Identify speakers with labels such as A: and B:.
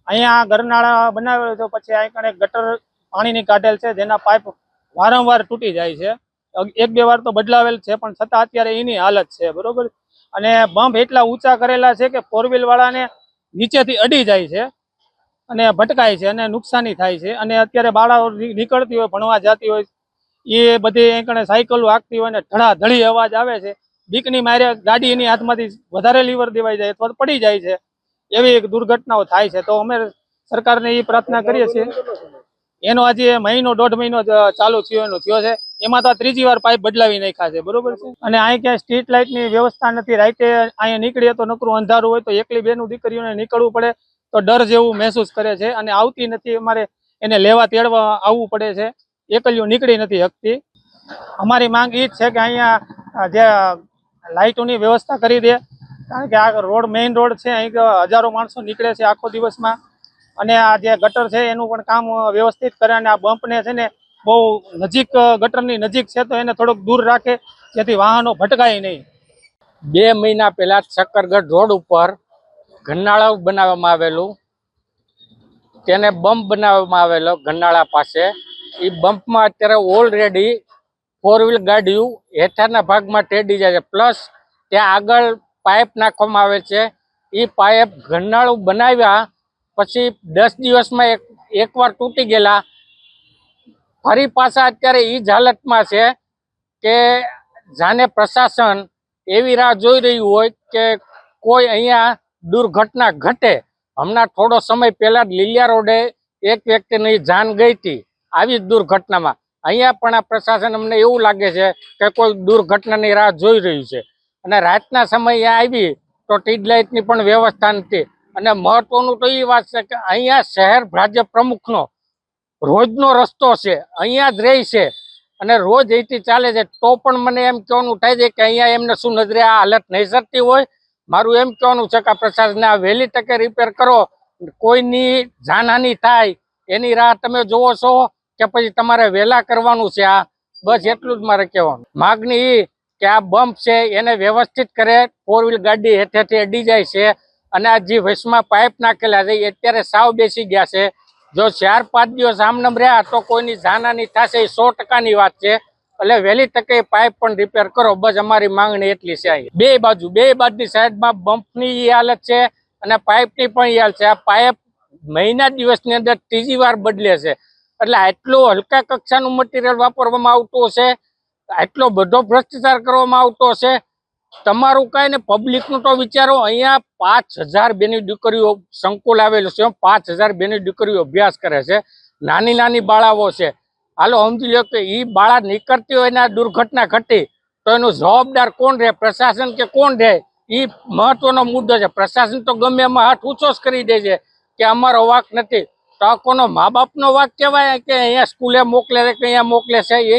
A: અહીંયા ગરનાળા બનાવેલો તો પછી અહીં કણે ગટર પાણીની કાઢેલ છે, જેના પાઇપ વારંવાર તૂટી જાય છે. એક બે વાર તો બદલાવેલ છે, પણ છતાં અત્યારે એની હાલત છે, બરોબર. અને બમ્પ એટલા ઊંચા કરેલા છે કે 4 વ્હીલ વાળાને નીચેથી અડી જાય છે અને ભટકાય છે અને નુકસાની થાય છે. અને અત્યારે બાળાઓ નીકળતી હોય, ભણવા જતી હોય, એ બધી અહીં કણે સાયકલો હાંકતી હોય ને ધડાધડી અવાજ આવે છે. બીકની મારે ગાડી એની હાથમાંથી વધારે લીવર દેવાઈ જાય અથવા પડી જાય છે, એવી એક દુર્ઘટનાઓ થાય છે. તો અમે સરકારને એ પ્રાર્થના કરીએ છીએ. એનો આજે મહિનો 1.5 મહિનો ચાલુ થયો છે. એમાં તો 3જી વાર પાઇપ બદલાવી નાખ્યા છે, બરોબર છે. અને અહીં ક્યાંય સ્ટ્રીટ લાઇટની વ્યવસ્થા નથી. રાતે અહીંયા નીકળીએ તો નકરું અંધારું હોય, તો એકલી બેનું દીકરીઓને નીકળવું પડે તો ડર જેવું મહેસૂસ કરે છે અને આવતી નથી. અમારે એને લેવા તેડવા આવવું પડે છે, એકલીઓ નીકળી નથી શકતી. અમારી માંગ એ જ છે કે અહીંયા જે લાઇટોની વ્યવસ્થા કરી દે, કારણ કે આ રોડ મેઇન રોડ છે, અહીં હજારો માણસો નીકળે છે આખો દિવસમાં. અને આ જે ગટર છે એનું પણ કામ વ્યવસ્થિત કરે અને આ બમ્પને છે ને બહુ નજીક, ગટરની નજીક છે તો એને થોડોક દૂર રાખે, જેથી વાહનો ભટકાય નહીં.
B: 2 મહિના પહેલા શક્કરગઢ રોડ ઉપર ગરનાળા બનાવવામાં આવેલું, તેને બમ્પ બનાવવામાં આવેલો ગરનાળા પાસે. એ બમ્પમાં અત્યારે ઓલરેડી 4 વ્હીલ ગાડીઓ હેઠળના ભાગમાં ટેડી જાય છે, પ્લસ ત્યાં આગળ પાઇપ નાખવામાં આવે છે. એ પાઇપ ગરનાળું બનાવ્યા પછી 10 દિવસમાં એકવાર તૂટી ગયેલા, ફરી પાછા અત્યારે એ જ હાલતમાં છે કે જાણે પ્રશાસન એવી રાહ જોઈ રહ્યું હોય કે કોઈ અહીંયા દુર્ઘટના ઘટે. હમણાં થોડો સમય પહેલા જ લીલિયા રોડે એક વ્યક્તિની જાન ગઈ હતી આવી જ દુર્ઘટનામાં. અહીંયા પણ આ પ્રશાસન, અમને એવું લાગે છે કે કોઈ દુર્ઘટનાની રાહ જોઈ રહ્યું છે. અને રાતના સમયે આવી તો ટ્રીટ લાઇટની પણ વ્યવસ્થા નથી. અને મહત્વનું તો એ વાત છે કે અહીંયા શહેર ભાજપ પ્રમુખનો રોજનો રસ્તો છે, અહીંયા જ રહે છે અને રોજ અહીંથી ચાલે છે. તો પણ મને એમ કહેવાનું થાય છે કે અહીંયા એમને શું નજરે આ હાલત નહીં સરતી હોય. મારું એમ કહેવાનું છે કે આ પ્રશાસનને આ વહેલી તકે રિપેર કરો. કોઈની જાનહાનિ થાય એની રાહ તમે જોવો છો કે પછી તમારે વહેલા કરવાનું છે? આ બસ એટલું જ મારે કહેવાનું. માગણી એ કે આ બમ્પ છે એને વ્યવસ્થિત કરે. 4 વ્હીલ ગાડી હેઠેથી અડી જાય છે અને આ જે વચમાં પાઇપ નાખેલા છે એ અત્યારે સાવ બેસી ગયા છે. જો 4-5 દિવસ આમનામ રહ્યા તો કોઈની જાનહાનિ થશે, એ 100%ની વાત છે. એટલે વહેલી તકે પાઇપ પણ રિપેર કરો, બસ અમારી માંગણી એટલી છે. બે બાજુની સાઈડમાં બમ્પની એ હાલત છે અને પાઇપની પણ એ હાલત છે. આ પાઇપ મહિના દિવસની અંદર 3જી વાર બદલે છે. એટલે આટલો હલકા કક્ષાનું મટીરિયલ વાપરવામાં આવતું હશે, આટલો બધો ભ્રષ્ટાચાર કરવામાં આવતો હશે. તમારું કાંઈ ને પબ્લિકનું તો વિચારો. અહીંયા 5000 બેની દીકરીઓ સંકુલ આવેલું છે, 5000 બેની દીકરીઓ અભ્યાસ કરે છે, નાની બાળાઓ છે. હાલો સમજી લો કે એ બાળા નીકળતી હોય ને આ દુર્ઘટના ઘટી તો એનું જવાબદાર કોણ રહે? પ્રશાસન કે કોણ રહે? એ મહત્વનો મુદ્દો છે. પ્રશાસન તો ગમે એમાં હાથ ઊંચો જ કરી દે છે કે અમારો વાંક નથી. તો આ કોનો મા બાપનો વાંક કહેવાય કે અહીંયા સ્કૂલે મોકલે છે કે અહીંયા મોકલે છે? એ